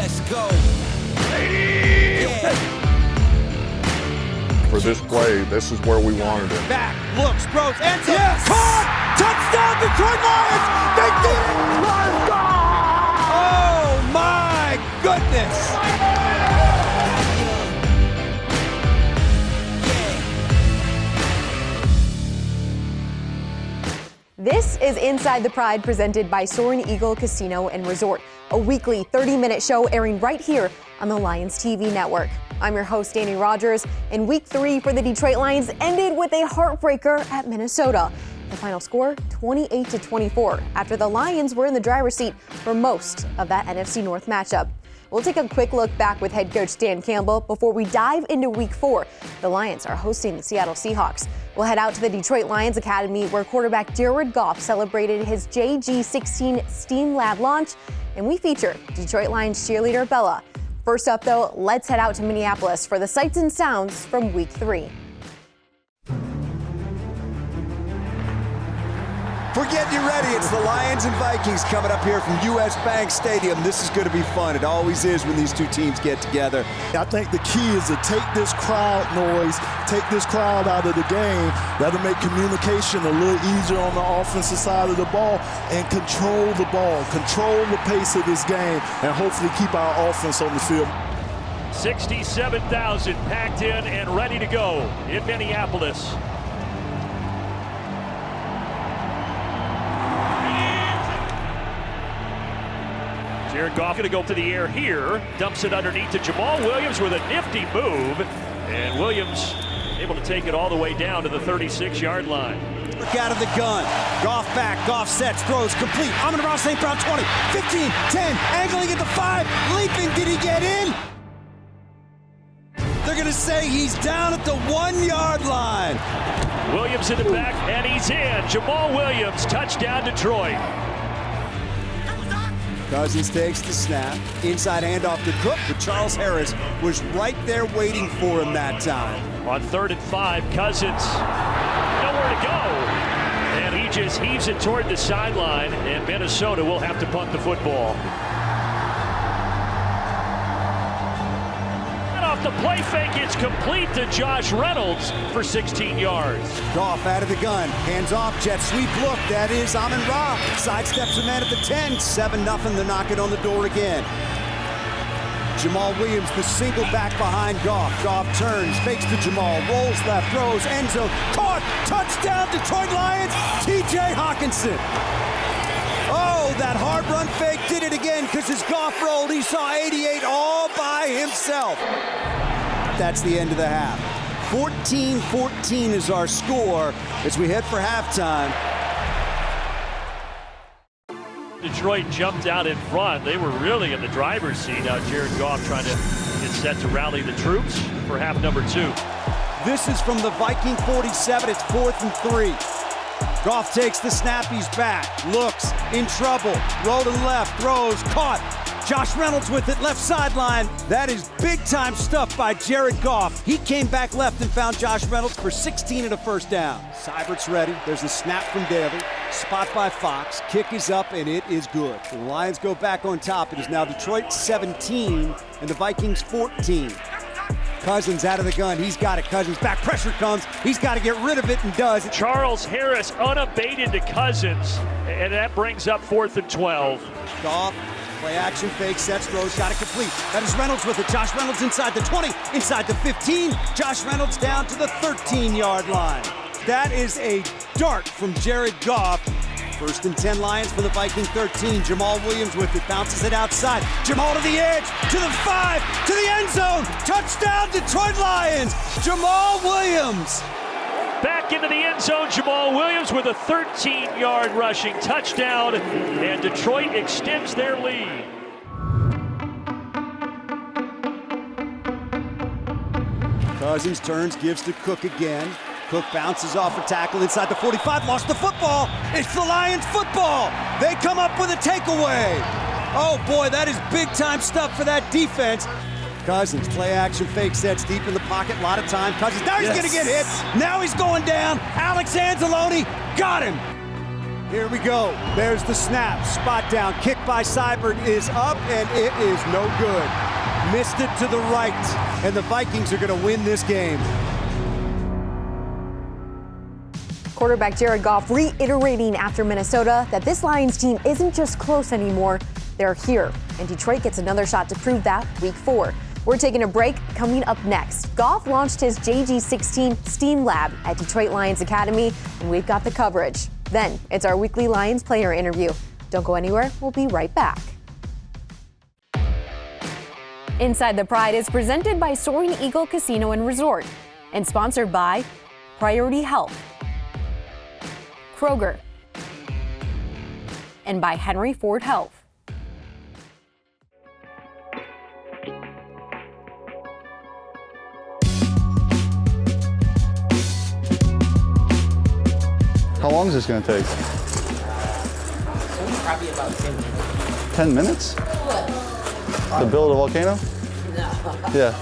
Let's go. For this play, this is where we wanted it. Back, looks, throws, ends up. Yes! Caught! Touchdown, Detroit Lions! They did it! Let's go! Oh, my goodness! This is Inside the Pride, presented by Soaring Eagle Casino and Resort, a weekly 30-minute show airing right here on the Lions TV network. I'm your host, Dannie Rogers, and Week 3 for the Detroit Lions ended with a heartbreaker at Minnesota. The final score, 28-24, after the Lions were in the driver's seat for most of that NFC North matchup. We'll take a quick look back with head coach Dan Campbell before we dive into Week 4. The Lions are hosting the Seattle Seahawks. We'll head out to the Detroit Lions Academy, where quarterback Jared Goff celebrated his JG16 STEAM Lab launch, and we feature Detroit Lions cheerleader Bella. First up, though, let's head out to Minneapolis for the sights and sounds from Week 3. We're getting you ready. It's the Lions and Vikings coming up here from US Bank Stadium. This is going to be fun. It always is when these two teams get together. I think the key is to take this crowd noise, take this crowd out of the game. That'll make communication a little easier on the offensive side of the ball, and control the ball, control the pace of this game, and hopefully keep our offense on the field. 67,000 packed in and ready to go in Minneapolis. Jared Goff going to go to the air here, dumps it underneath to Jamal Williams with a nifty move, and Williams able to take it all the way down to the 36-yard line. Look out of the gun. Goff back, Goff sets, throws, complete. Amon-Ra St. Brown 20, 15, 10, angling at the 5, leaping, did he get in? They're going to say he's down at the 1-yard line. Williams in the back, and he's in. Jamal Williams, touchdown Detroit. Cousins takes the snap, inside handoff to Cook, but Charles Harris was right there waiting for him that time. On 3rd and 5, Cousins nowhere to go, and he just heaves it toward the sideline, and Minnesota will have to punt the football. And off the play fake, it's complete to Josh Reynolds for 16 yards. Goff out of the gun, hands off, jet sweep look, that is Amon-Ra. Sidesteps a man at the 10, 7-0, they're knocking on the door again. Jamal Williams, the single back behind Goff. Goff turns, fakes to Jamal, rolls left, throws, end zone, caught, touchdown, Detroit Lions, TJ Hawkinson. Oh, that hard run fake did it again, because as Goff rolled, he saw 88 all by himself. That's the end of the half. 14-14 is our score as we head for halftime. Detroit jumped out in front. They were really in the driver's seat. Now Jared Goff trying to get set to rally the troops for half number 2. This is from the Viking 47. It's 4th and 3. Goff takes the snap. He's back. Looks in trouble. Rolling left. Throws. Caught. Josh Reynolds with it. Left sideline. That is big-time stuff by Jared Goff. He came back left and found Josh Reynolds for 16 and a first down. Seibert's ready. There's a snap from Daly. Spot by Fox. Kick is up, and it is good. The Lions go back on top. It is now Detroit 17 and the Vikings 14. Cousins out of the gun. He's got it. Cousins back. Pressure comes. He's got to get rid of it and does. Charles Harris unabated to Cousins, and that brings up 4th and 12. Goff, play action, fake, sets, throws, got it complete. That is Reynolds with it. Josh Reynolds inside the 20, inside the 15. Josh Reynolds down to the 13-yard line. That is a dart from Jared Goff. 1st and 10 Lions for the Viking 13. Jamal Williams with it, bounces it outside. Jamal to the edge, to the 5, to the end zone. Touchdown, Detroit Lions. Jamal Williams. Back into the end zone, Jamal Williams with a 13-yard rushing touchdown, and Detroit extends their lead. Cousins turns, gives to Cook again. Cook bounces off a tackle inside the 45, lost the football. It's the Lions football. They come up with a takeaway. Oh boy, that is big time stuff for that defense. Cousins, play action, fake sets deep in the pocket, a lot of time. Cousins, now he's gonna get hit. Now he's going down. Alex Anzalone got him. Here we go. There's the snap. Spot down. Kick by Seibert is up, and it is no good. Missed it to the right, and the Vikings are going to win this game. Quarterback Jared Goff reiterating after Minnesota that this Lions team isn't just close anymore, they're here. And Detroit gets another shot to prove that week 4. We're taking a break. Coming up next, Goff launched his JG16 STEAM Lab at Detroit Lions Academy, and we've got the coverage. Then it's our weekly Lions player interview. Don't go anywhere. We'll be right back. Inside the Pride is presented by Soaring Eagle Casino and Resort and sponsored by Priority Health, Kroger, and by Henry Ford Health. How long is this going to take? Probably about 10 minutes. 10 minutes? What? To build a volcano? No. Yeah.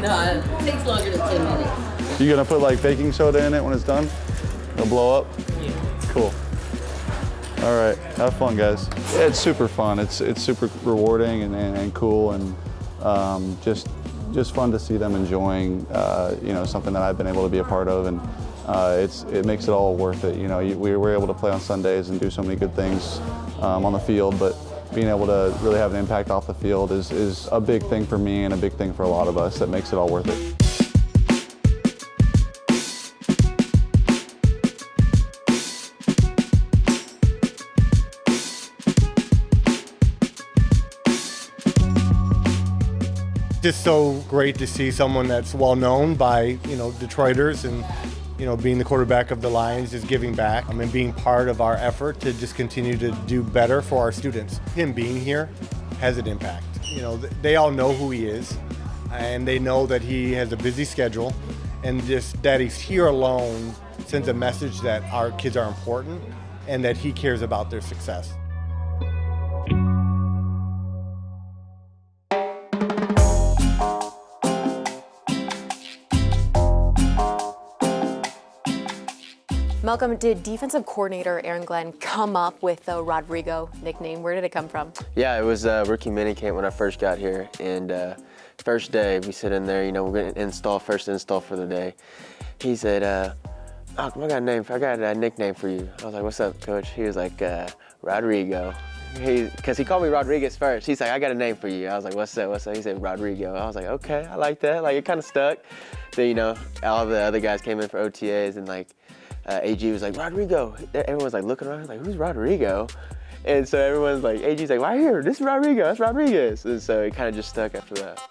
No, it takes longer than 10 minutes. You going to put like baking soda in it when it's done? It'll blow up? Yeah. Cool. All right, have fun, guys. It's super fun. It's super rewarding and cool, and just fun to see them enjoying something that I've been able to be a part of, and it makes it all worth it. We were able to play on Sundays and do so many good things on the field, but being able to really have an impact off the field is a big thing for me and a big thing for a lot of us that makes it all worth it. Just so great to see someone that's well known by Detroiters, and being the quarterback of the Lions, just giving back and being part of our effort to just continue to do better for our students. Him being here has an impact. They all know who he is, and they know that he has a busy schedule, and just that he's here alone sends a message that our kids are important and that he cares about their success. Malcolm, did defensive coordinator Aaron Glenn come up with the Rodrigo nickname? Where did it come from? Yeah, it was rookie minicamp when I first got here, and first day we sit in there, we're going to first install for the day. He said, Malcolm, I got a nickname for you. I was like, what's up, coach? He was like, Rodrigo. Because he called me Rodriguez first. He's like, I got a name for you. I was like, what's up? He said, Rodrigo. I was like, okay, I like that. Like, it kind of stuck. Then, all the other guys came in for OTAs, and AG was like, Rodrigo. Everyone's like looking around, like, who's Rodrigo? And so everyone's like, AG's like, why here? This is Rodrigo, that's Rodriguez. And so it kind of just stuck after that.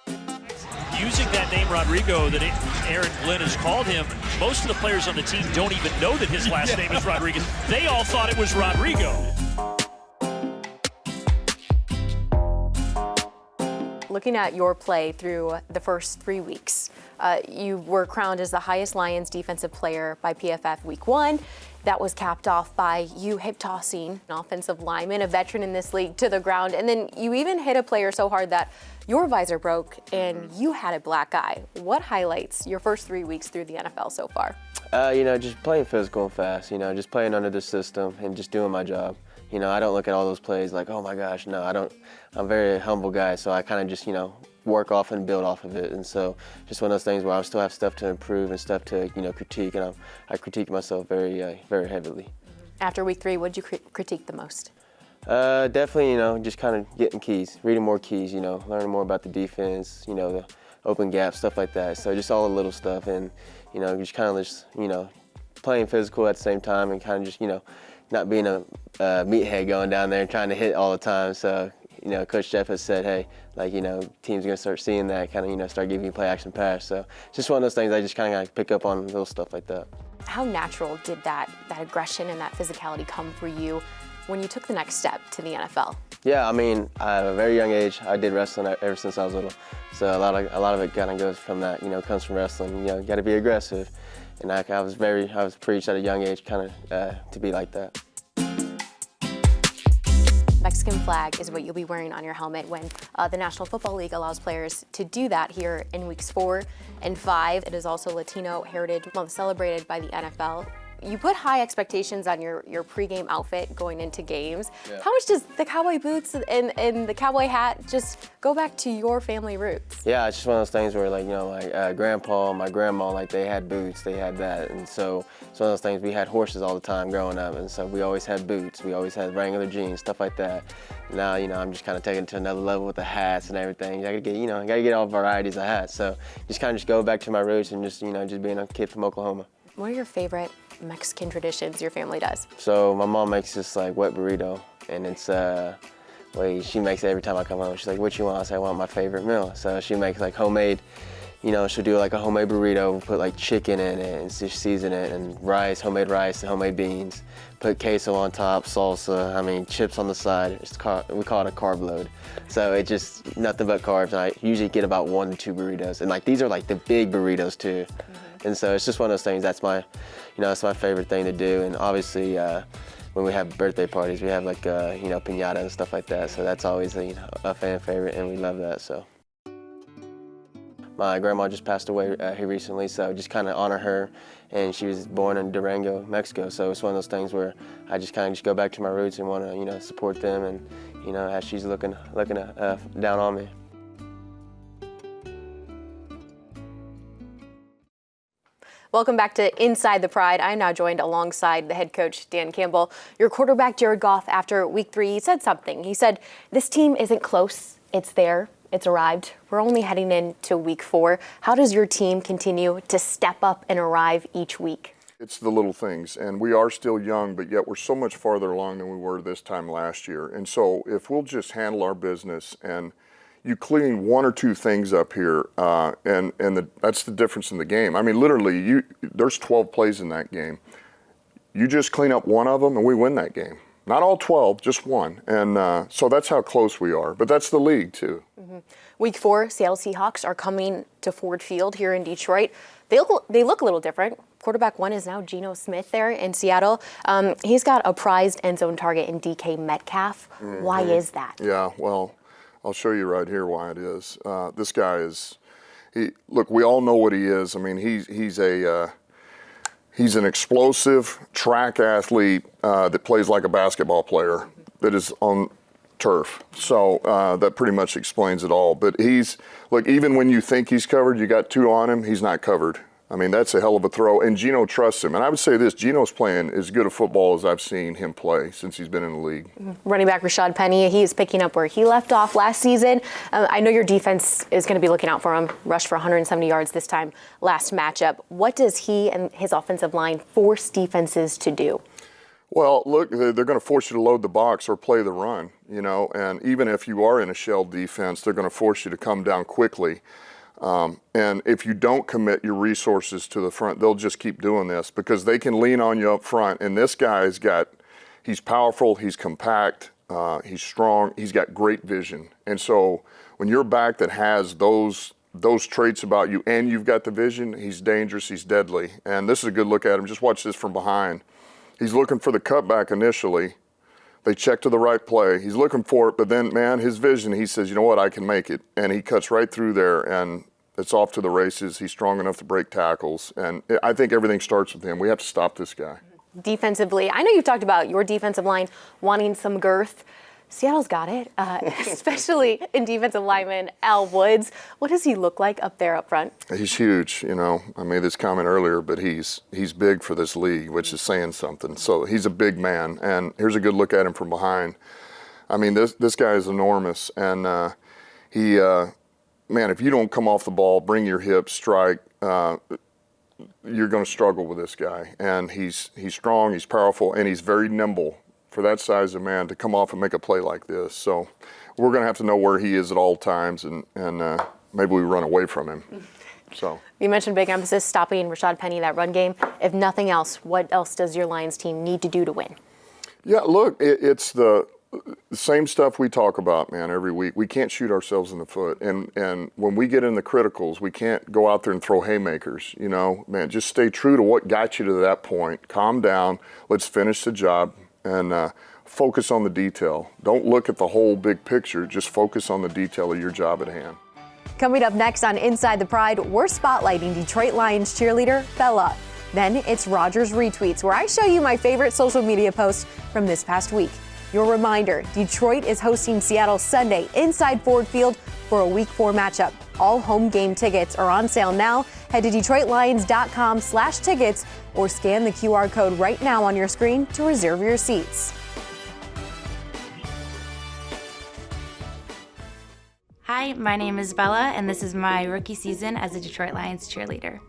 Using that name Rodrigo that Aaron Glenn has called him, most of the players on the team don't even know that his last name is Rodriguez. They all thought it was Rodrigo. Looking at your play through the first 3 weeks, you were crowned as the highest Lions defensive player by PFF week 1. That was capped off by you hip-tossing an offensive lineman, a veteran in this league, to the ground. And then you even hit a player so hard that your visor broke and you had a black eye. What highlights your first 3 weeks through the NFL so far? Just playing physical and fast, just playing under the system and just doing my job. I don't look at all those plays like, oh my gosh, no, I don't. I'm a very humble guy, so I kind of just, work off and build off of it. And so just one of those things where I still have stuff to improve and stuff to, critique, and I critique myself very, very heavily. After week 3, what did you critique the most? Definitely, just kind of getting keys, reading more keys, learning more about the defense, the open gaps, stuff like that. So just all the little stuff, and, just kind of playing physical at the same time, and kind of just, not being a meathead going down there and trying to hit all the time. So, Coach Jeff has said, hey, teams are going to start seeing that, kind of, start giving you play action pass. So just one of those things I just kind of pick up on, little stuff like that. How natural did that aggression and that physicality come for you when you took the next step to the NFL? Yeah, at a very young age, I did wrestling ever since I was little. So a lot of it kind of goes from that, comes from wrestling. You got to be aggressive. And I was preached at a young age kind of to be like that. Mexican flag is what you'll be wearing on your helmet when the National Football League allows players to do that here in weeks 4 and 5. It is also Latino Heritage Month celebrated by the NFL. you put high expectations on your pregame outfit going into games. How much does the cowboy boots and the cowboy hat just go back to your family roots? Yeah, it's just one of those things where, like, you know, like grandpa, my grandma, like, they had boots, they had that. And so it's one of those things, we had horses all the time growing up. And so we always had boots, we always had Wrangler jeans, stuff like that. Now, you know, I'm just kind of taking it to another level with the hats and everything. I gotta get all varieties of hats. So just kind of just go back to my roots and just, you know, just being a kid from Oklahoma. What are your favorite Mexican traditions your family does? So my mom makes this like wet burrito, and it's she makes it every time I come home. She's like, "What you want?" I say, "I want my favorite meal." So she makes like homemade, you know, she'll do like a homemade burrito, put like chicken in it and just season it, and homemade rice and homemade beans. Put queso on top, salsa, chips on the side. We call it a carb load. So it's just nothing but carbs. I usually get about 1 to 2 burritos, and like these are like the big burritos too. And so it's just one of those things. That's my favorite thing to do. And obviously, when we have birthday parties, we have like piñata and stuff like that. So that's always a fan favorite, and we love that. So my grandma just passed away here recently, so just kind of honor her. And she was born in Durango, Mexico. So it's one of those things where I just kind of just go back to my roots and want to support them, and as she's looking down on me. Welcome back to Inside the Pride. I'm now joined alongside the head coach, Dan Campbell. Your quarterback, Jared Goff, after week 3, he said something. He said, this team isn't close. It's there. It's arrived. We're only heading into week 4. How does your team continue to step up and arrive each week? It's the little things, and we are still young, but yet we're so much farther along than we were this time last year. And so if we'll just handle our business and you clean 1 or 2 things up here, that's the difference in the game. Literally, there's 12 plays in that game. You just clean up 1 of them, and we win that game. Not all 12, just 1. And so that's how close we are. But that's the league, too. Mm-hmm. Week 4, Seattle Seahawks are coming to Ford Field here in Detroit. They look a little different. Quarterback 1 is now Geno Smith there in Seattle. He's got a prized end zone target in DK Metcalf. Mm-hmm. Why is that? Yeah, well, I'll show you right here why it is. This guy is, look, we all know what he is. He's an explosive track athlete that plays like a basketball player that is on turf. So that pretty much explains it all. But look, even when you think he's covered, you got 2 on him, he's not covered. That's a hell of a throw, and Geno trusts him. And I would say this, Geno's playing as good a football as I've seen him play since he's been in the league. Running back Rashad Penny, he's picking up where he left off last season. I know your defense is going to be looking out for him. Rushed for 170 yards this time last matchup. What does he and his offensive line force defenses to do? Well, look, they're going to force you to load the box or play the run, and even if you are in a shell defense, they're going to force you to come down quickly. And if you don't commit your resources to the front, they'll just keep doing this because they can lean on you up front. And this guy's he's powerful, he's compact, he's strong, he's got great vision. And so when you're back that has those traits about you and you've got the vision, he's dangerous, he's deadly. And this is a good look at him. Just watch this from behind. He's looking for the cutback initially. They check to the right play. He's looking for it, but then, man, his vision, he says, you know what, I can make it. And he cuts right through there, and it's off to the races. He's strong enough to break tackles. And I think everything starts with him. We have to stop this guy. Defensively, I know you've talked about your defensive line wanting some girth. Seattle's got it, especially in defensive lineman Al Woods. What does he look like up there up front? He's huge. I made this comment earlier, but he's big for this league, which is saying something. So he's a big man, and here's a good look at him from behind. This guy is enormous, and if you don't come off the ball, bring your hips, strike, you're going to struggle with this guy. And he's strong, he's powerful, and he's very nimble. For that size of man to come off and make a play like this. So we're going to have to know where he is at all times, and maybe we run away from him. So you mentioned big emphasis stopping Rashad Penny, that run game. If nothing else, what else does your Lions team need to do to win? Yeah, look, it's the same stuff we talk about, man, every week. We can't shoot ourselves in the foot. And when we get in the criticals, we can't go out there and throw haymakers, Man, just stay true to what got you to that point. Calm down. Let's finish the job. And focus on the detail. Don't look at the whole big picture. Just focus on the detail of your job at hand. Coming up next on Inside the Pride, we're spotlighting Detroit Lions cheerleader Bella. Then it's Rogers Retweets, where I show you my favorite social media posts from this past week. Your reminder, Detroit is hosting Seattle Sunday inside Ford Field for a Week 4 matchup. All home game tickets are on sale now. Head to DetroitLions.com/tickets or scan the QR code right now on your screen to reserve your seats. Hi, my name is Bella, and this is my rookie season as a Detroit Lions cheerleader.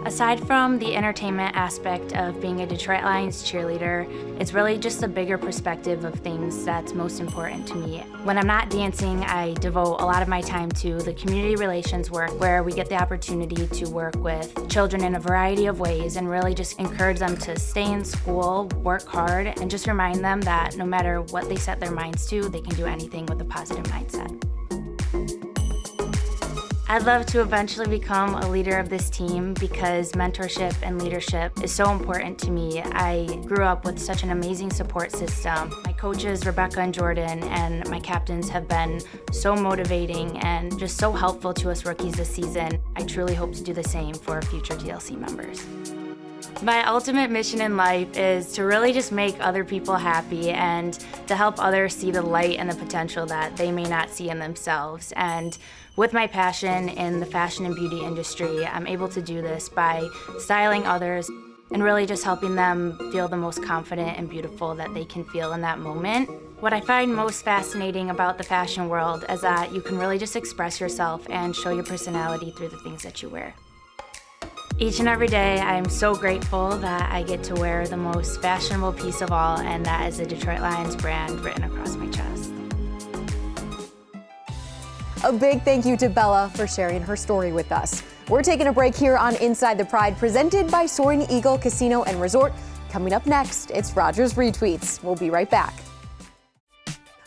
Aside from the entertainment aspect of being a Detroit Lions cheerleader, it's really just a bigger perspective of things that's most important to me. When I'm not dancing, I devote a lot of my time to the community relations work, where we get the opportunity to work with children in a variety of ways and really just encourage them to stay in school, work hard, and just remind them that no matter what they set their minds to, they can do anything with a positive mindset. I'd love to eventually become a leader of this team because mentorship and leadership is so important to me. I grew up with such an amazing support system. My coaches, Rebecca and Jordan, and my captains have been so motivating and just so helpful to us rookies this season. I truly hope to do the same for future DLC members. My ultimate mission in life is to really just make other people happy and to help others see the light and the potential that they may not see in themselves. And with my passion in the fashion and beauty industry, I'm able to do this by styling others and really just helping them feel the most confident and beautiful that they can feel in that moment. What I find most fascinating about the fashion world is that you can really just express yourself and show your personality through the things that you wear. Each and every day, I'm so grateful that I get to wear the most fashionable piece of all, and that is the Detroit Lions brand written across my chest. A big thank you to Bella for sharing her story with us. We're taking a break here on Inside the Pride, presented by Soaring Eagle Casino and Resort. Coming up next, it's Rogers Retweets. We'll be right back.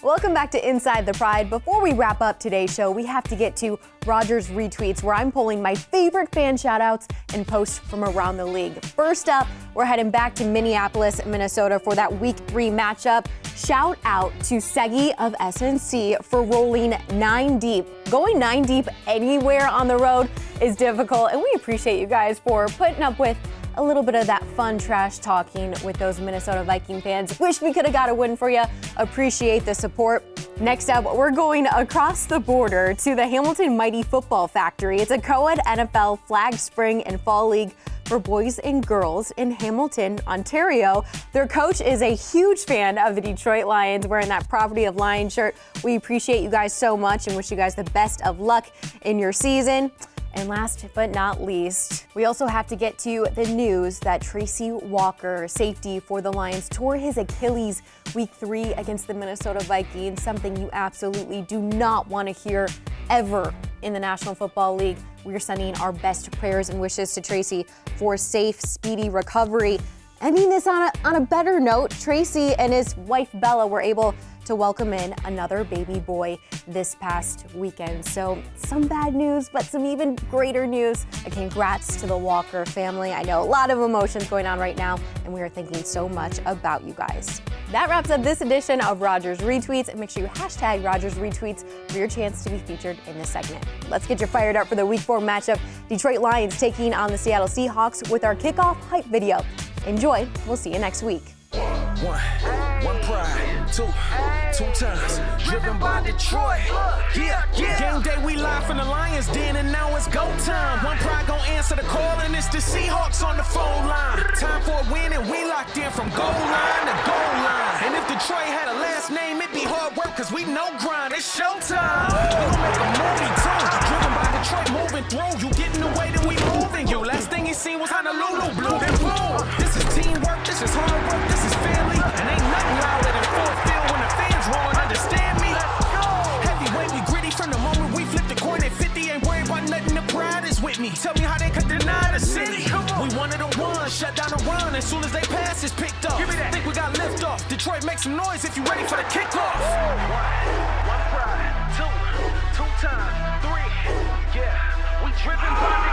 Welcome back to Inside the Pride. Before we wrap up today's show, we have to get to Rogers Retweets, where I'm pulling my favorite fan shoutouts and posts from around the league. First up, we're heading back to Minneapolis, Minnesota for that Week 3 matchup. Shout out to Segi of SNC for rolling 9 deep. Going 9 deep anywhere on the road is difficult, and we appreciate you guys for putting up with a little bit of that fun trash talking with those Minnesota Viking fans. Wish we could have got a win for you. Appreciate the support. Next up, we're going across the border to the Hamilton Mighty Football Factory. It's a co-ed NFL flag spring and fall league for boys and girls in Hamilton, Ontario. Their coach is a huge fan of the Detroit Lions, wearing that Property of Lions shirt. We appreciate you guys so much and wish you guys the best of luck in your season. And last but not least, we also have to get to the news that Tracy Walker, safety for the Lions, tore his Achilles Week 3 against the Minnesota Vikings, something you absolutely do not want to hear ever in the National Football League. We're sending our best prayers and wishes to Tracy for a safe, speedy recovery. Ending this on a better note, Tracy and his wife Bella were able to welcome in another baby boy this past weekend. So some bad news, but some even greater news. And congrats to the Walker family. I know a lot of emotions going on right now, and we are thinking so much about you guys. That wraps up this edition of Rogers Retweets. And make sure you hashtag Rogers Retweets for your chance to be featured in this segment. Let's get you fired up for the Week 4 matchup. Detroit Lions taking on the Seattle Seahawks with our kickoff hype video. Enjoy. We'll see you next week. One pride, two times, driven by Detroit. Yeah. Game day, we live from the Lions Den, and now it's go time. One pride gon' answer the call, and it's the Seahawks on the phone line. Time for a win, and we locked in from goal line to goal line. And if Detroit had a last name, it'd be hard work, cause we know grind. It's showtime. We gon' make a movie too. Driven by Detroit, moving through. You get in the way that we moving you. Last thing you seen was Honolulu, blue and blue. This is teamwork, this is hard work, this is family. And ain't nothing louder than Ford Field when the fans roaring, understand me? Heavyweight, we gritty from the moment we flip the coin at 50. Ain't worried about nothing, the pride is with me. Tell me how they could deny the city. We one of the ones, shut down the run. As soon as they pass, it's picked up. Think we got lift off. Detroit, make some noise if you ready for the kickoff. One pride, two times, three. Yeah, we driven by